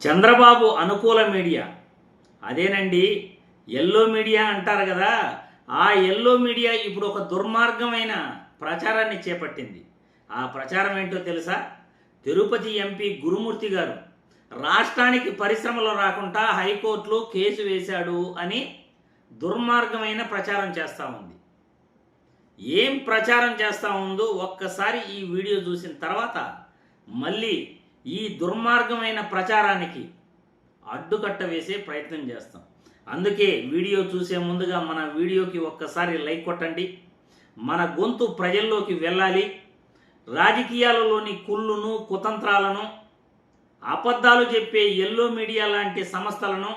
చంద్రబాబు అనుకూల మీడియా అదేనండి, yellow media అంటారు కదా. ఆ ఎల్లో మీడియా ఇప్పుడు ఒక దుర్మార్గమైన ప్రచారాన్ని చేపట్టింది. ఆ ప్రచారం ఏంటో తెలుసా? తిరుపతి ఎంపీ గురుమూర్తి గారు రాష్ట్రానికి పరిశ్రమలు రాకుండా హైకోర్టులో కేసు వేశాడు అని దుర్మార్గమైన ప్రచారం చేస్తూ ఉంది. ఏం ప్రచారం చేస్తూ ఉందో ఒక్కసారి ఈ వీడియో చూసిన తర్వాత మళ్ళీ ఈ దుర్మార్గమైన ప్రచారానికి అడ్డుకట్ట వేసే ప్రయత్నం చేస్తాం. అందుకే వీడియో చూసే ముందుగా మన వీడియోకి ఒక్కసారి లైక్ కొట్టండి. మన గొంతు ప్రజల్లోకి వెళ్ళాలి. రాజకీయాలలోని కుళ్ళును, కుతంత్రాలను, అబద్ధాలు చెప్పే ఎల్లో మీడియా లాంటి సంస్థలను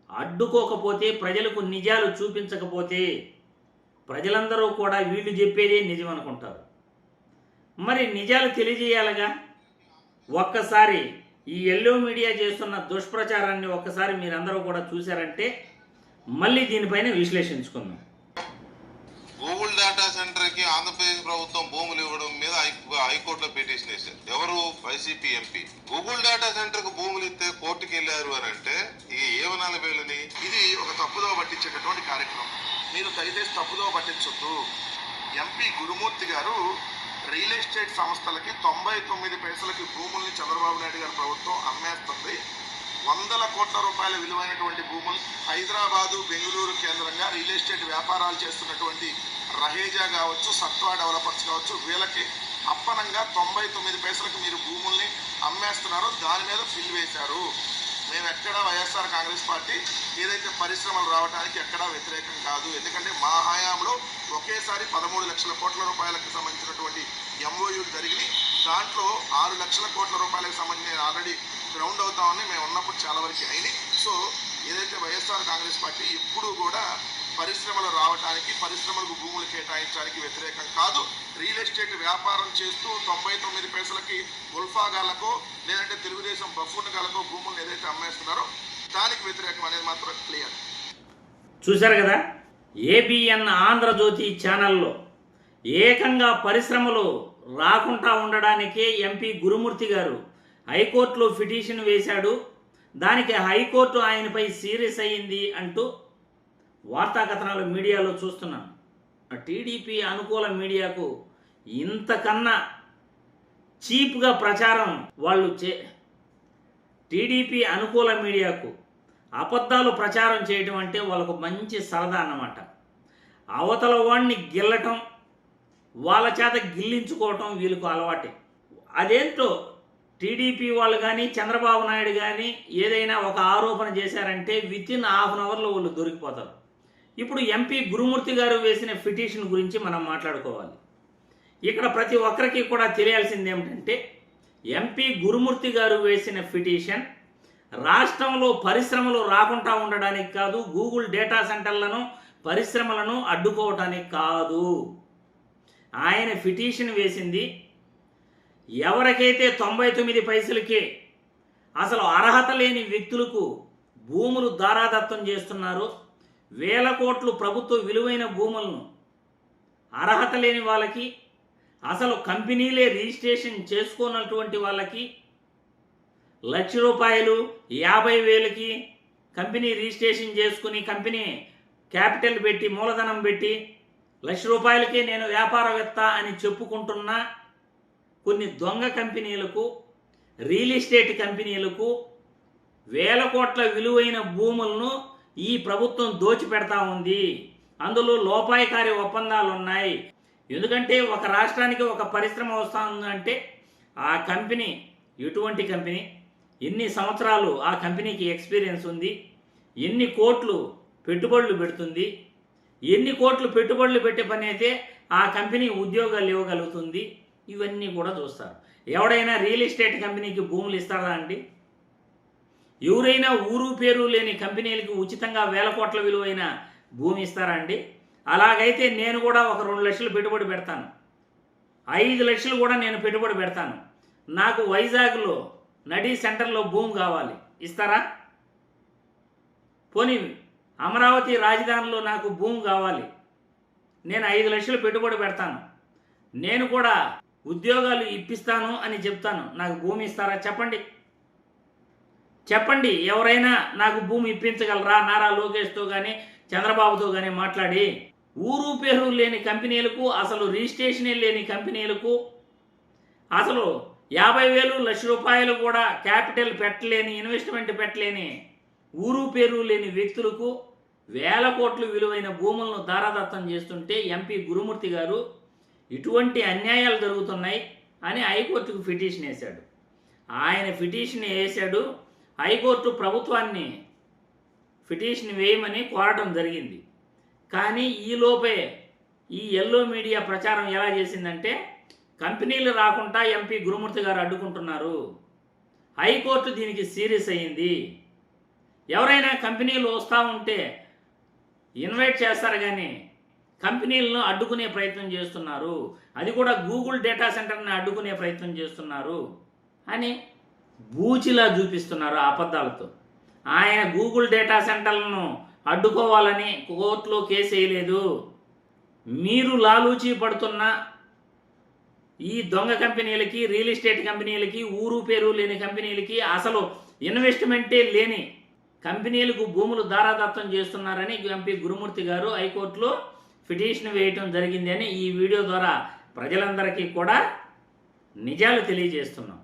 అడ్డుకోకపోతే, ప్రజలకు నిజాలు చూపించకపోతే ప్రజలందరూ కూడా వీళ్ళు చెప్పేదే నిజం అనుకుంటారు. మరి నిజాలు తెలియజేయాలిగా. ఒక్కసారి ఈ ఎల్లో మీడియా చేస్తున్న దుష్ప్రచారాన్ని ఒక్కసారి మీరందరూ కూడా చూశారంటే మళ్ళీ దీనిపైన విశ్లేషించుకుందాం. గూగుల్ డేటా సెంటర్ కి ఆంధ్రప్రదేశ్ ప్రభుత్వం భూములు ఇవ్వడం మీద హైకోర్టులో పిటిషన్ వేశారు. ఎవరు? YCP MP. Google data centre కు భూములు ఇస్తే కోర్టుకు వెళ్ళారు అని అంటే ఈ ఏమనాలి వీళ్ళని? ఇది ఒక తప్పుదో పట్టించేటటువంటి కార్యక్రమం. మీరు దయచేసి తప్పుదో పట్టించొద్దు. ఎంపీ గురుమూర్తి గారు రియల్ ఎస్టేట్ సంస్థలకి 99 పైసలకి భూముల్ని చంద్రబాబు నాయుడు గారి ప్రభుత్వం అమ్మేస్తుంది. వందల కోట్ల రూపాయల విలువైనటువంటి భూములు హైదరాబాదు, బెంగళూరు కేంద్రంగా రియల్ ఎస్టేట్ వ్యాపారాలు చేస్తున్నటువంటి రహేజా కావచ్చు, సత్వా డెవలపర్స్ కావచ్చు, వీళ్ళకి అప్పనంగా 99 పైసలకు మీరు భూముల్ని అమ్మేస్తున్నారు. దాని మీద ఫిల్ వేశారు. మేము ఎక్కడా వైఎస్ఆర్ కాంగ్రెస్ పార్టీ ఏదైతే పరిశ్రమలు రావడానికి ఎక్కడా వ్యతిరేకం కాదు. ఎందుకంటే మా హయాంలో ఒకేసారి 13 లక్షల కోట్ల రూపాయలకు సంబంధించినటువంటి ఎంఓయూలు జరిగి దాంట్లో 6 లక్షల కోట్ల రూపాయలకు సంబంధించి ఆల్రెడీ గ్రౌండ్ అవుతామని మేము ఉన్నప్పుడు చాలా వరకు అయినాయి. సో ఏదైతే వైఎస్ఆర్ కాంగ్రెస్ పార్టీ ఎప్పుడు కూడా పరిశ్రమలు రావడానికి, పరిశ్రమలకు భూములు కేటాయించడానికి వ్యతిరేకం కాదు. రియల్ ఎస్టేట్ వ్యాపారం చేస్తూ 99 పైసలకి ఉల్ఫాగాలకో లేదంటే తెలుగుదేశం బఫూన్గాలకో భూములను ఏదైతే అమ్మేస్తున్నారో దానికి వ్యతిరేకం అనేది మాత్రం క్లియర్. చూశారు కదా, ఏబిఎన్ ఆంధ్రజ్యోతి ఛానల్లో ఏకంగా పరిశ్రమలు రాకుండా ఉండడానికే ఎంపీ గురుమూర్తి గారు హైకోర్టులో పిటిషన్ వేశాడు. దానికి హైకోర్టు ఆయనపై సీరియస్ అయ్యింది అంటూ వార్తా కథనాలు మీడియాలో చూస్తున్నాం. టీడీపీ అనుకూల మీడియాకు ఇంతకన్నా చీప్గా ప్రచారం వాళ్ళు టీడీపీ అనుకూల మీడియాకు అబద్ధాలు ప్రచారం చేయడం అంటే వాళ్ళకు మంచి సరదా అన్నమాట. అవతల వాడిని గిల్లటం, వాళ్ళ చేత గిల్లించుకోవటం వీళ్ళకు అలవాటే. అదేంటో టీడీపీ వాళ్ళు కానీ చంద్రబాబు నాయుడు కానీ ఏదైనా ఒక ఆరోపణ చేశారంటే వితిన్ హాఫ్ అన్ అవర్లో వాళ్ళు దొరికిపోతారు. ఇప్పుడు ఎంపీ గురుమూర్తి గారు వేసిన పిటిషన్ గురించి మనం మాట్లాడుకోవాలి. ఇక్కడ ప్రతి ఒక్కరికి కూడా తెలియాల్సింది ఏమిటంటే, ఎంపీ గురుమూర్తి గారు వేసిన పిటిషన్ రాష్ట్రంలో పరిశ్రమలు రాకుండా ఉండడానికి కాదు, గూగుల్ డేటా సెంటర్లను, పరిశ్రమలను అడ్డుకోవటానికి కాదు. ఆయన పిటిషన్ వేసింది ఎవరికైతే 99 పైసలకే అసలు అర్హత లేని వ్యక్తులకు భూములు దారాదత్తం చేస్తున్నారో, వేల కోట్లు ప్రభుత్వ విలువైన భూములను అర్హత లేని వాళ్ళకి, అసలు కంపెనీలే రిజిస్ట్రేషన్ చేసుకోనటువంటి వాళ్ళకి, ₹1,00,000 50,000కి కంపెనీ రిజిస్ట్రేషన్ చేసుకుని కంపెనీ క్యాపిటల్ పెట్టి మూలధనం పెట్టి ₹1,00,000కే నేను వ్యాపారవేత్త అని చెప్పుకుంటున్న కొన్ని దొంగ కంపెనీలకు, రియల్ ఎస్టేట్ కంపెనీలకు వేల కోట్ల విలువైన భూములను ఈ ప్రభుత్వం దోచిపెడతా ఉంది. అందులో లోపాయకారి ఒప్పందాలు ఉన్నాయి. ఎందుకంటే ఒక రాష్ట్రానికి ఒక పరిశ్రమ వస్తూ ఉందంటే ఆ కంపెనీ ఎటువంటి కంపెనీ, ఎన్ని సంవత్సరాలు ఆ కంపెనీకి ఎక్స్పీరియన్స్ ఉంది, ఎన్ని కోట్లు పెట్టుబడులు పెడుతుంది, ఎన్ని కోట్లు పెట్టుబడులు పెట్టే పని అయితే ఆ కంపెనీ ఉద్యోగాలు ఇవ్వగలుగుతుంది, ఇవన్నీ కూడా చూస్తారు. ఎవడైనా రియల్ ఎస్టేట్ కంపెనీకి భూములు ఇస్తారా అండి? ఎవరైనా ఊరు పేరు లేని కంపెనీలకు ఉచితంగా వేల కోట్ల విలువైన భూమి ఇస్తారా అండి? అలాగైతే నేను కూడా ఒక 2 లక్షలు పెట్టుబడి పెడతాను, 5 లక్షలు కూడా నేను పెట్టుబడి పెడతాను. నాకు వైజాగ్లో నడి సెంటర్లో భూమి కావాలి, ఇస్తారా? పోనీ అమరావతి రాజధానిలో నాకు భూమి కావాలి, నేను 5 లక్షలు పెట్టుబడి పెడతాను, నేను కూడా ఉద్యోగాలు ఇప్పిస్తాను అని చెప్తాను, నాకు భూమి ఇస్తారా చెప్పండి? చెప్పండి, ఎవరైనా నాకు భూమి ఇప్పించగలరా నారా లోకేష్తో కానీ చంద్రబాబుతో కానీ మాట్లాడి. ఊరు పేరు లేని కంపెనీలకు, అసలు రిజిస్ట్రేషనే లేని కంపెనీలకు, అసలు 50,000 లక్ష రూపాయలు కూడా క్యాపిటల్ పెట్టలేని, ఇన్వెస్ట్మెంట్ పెట్టలేని, ఊరు పేరు లేని వ్యక్తులకు వేల కోట్ల విలువైన భూములను దారాదత్తం చేస్తుంటే ఎంపీ గురుమూర్తి గారు ఇటువంటి అన్యాయాలు జరుగుతున్నాయి అని హైకోర్టుకు పిటిషన్ వేశాడు. ఆయన పిటిషన్ వేశాడు. హైకోర్టు ప్రభుత్వాన్ని పిటిషన్ వేయమని కోరటం జరిగింది. కానీ ఈలోపే ఈ ఎల్లో మీడియా ప్రచారం ఎలా చేసిందంటే, కంపెనీలు రాకుండా ఎంపీ గురుమూర్తి గారు అడ్డుకుంటున్నారు, హైకోర్టు దీనికి సీరియస్ అయ్యింది, ఎవరైనా కంపెనీలు వస్తూ ఉంటే ఇన్వైట్ చేస్తారు కానీ కంపెనీలను అడ్డుకునే ప్రయత్నం చేస్తున్నారు, అది కూడా గూగుల్ డేటా సెంటర్ని అడ్డుకునే ప్రయత్నం చేస్తున్నారు అని బూచిలా చూపిస్తున్నారు అబద్ధాలతో. ఆయన గూగుల్ డేటా సెంటర్లను అడ్డుకోవాలని కోర్టులో కేసు వేయలేదు. మీరు లాలూచీ పడుతున్న ఈ దొంగ కంపెనీలకి, రియల్ ఎస్టేట్ కంపెనీలకి, ఊరు పేరు లేని కంపెనీలకి, అసలు ఇన్వెస్ట్మెంటే లేని కంపెనీలకు భూములు దారాదత్తం చేస్తున్నారని ఎంపీ గురుమూర్తి గారు హైకోర్టులో పిటిషన్ వేయటం జరిగింది అని ఈ వీడియో ద్వారా ప్రజలందరికీ కూడా నిజాలు తెలియజేస్తున్నాం.